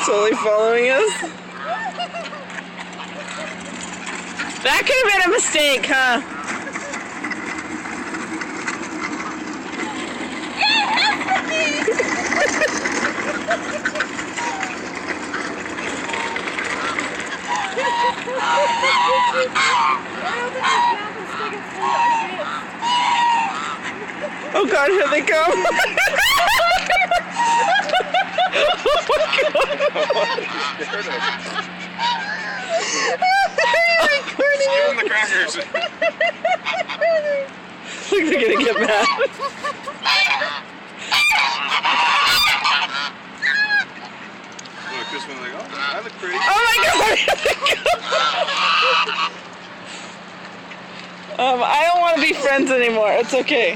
slowly following us. That could have been a mistake, huh? Oh God, here they come! Oh my God! Give them the crackers. Look, they're gonna get mad. Look, this one, like, oh, I look pretty. Oh my God! I don't want to be friends anymore. It's okay.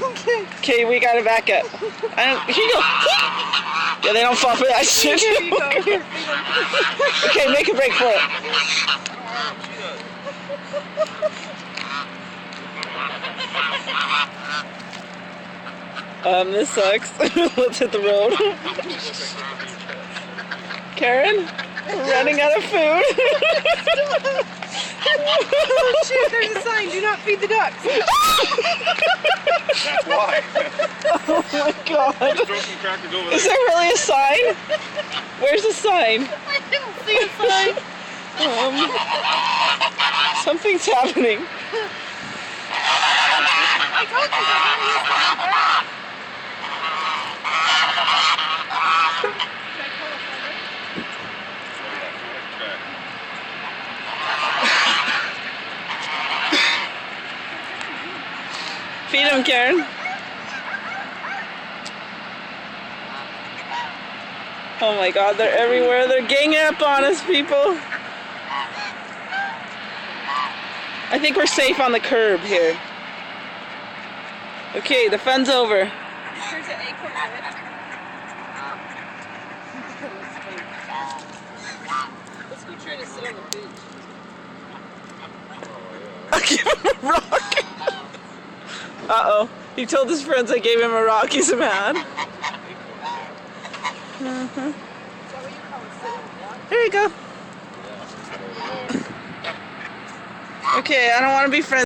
Okay, we gotta back up. Here you go. Yeah, they don't fall for that shit. Okay, make a break for it. This sucks. Let's hit the road. Karen, we're running out of food. Oh shit, there's a sign, do not feed the ducks. That's why. Oh my God. Just throw some crackers over Is there. there really a sign? Where's the sign? I didn't see a sign. Something's happening. I told you that. Feed them, Karen. Oh my God, they're everywhere. They're ganging up on us, people. I think we're safe on the curb here. Okay, the fun's over. There's an acorn in it. Let's go try to sit on the bench. I gave him a rock. Uh-oh. He told his friends I gave him a rock. He's mad. There you go. Okay, I don't want to be friends.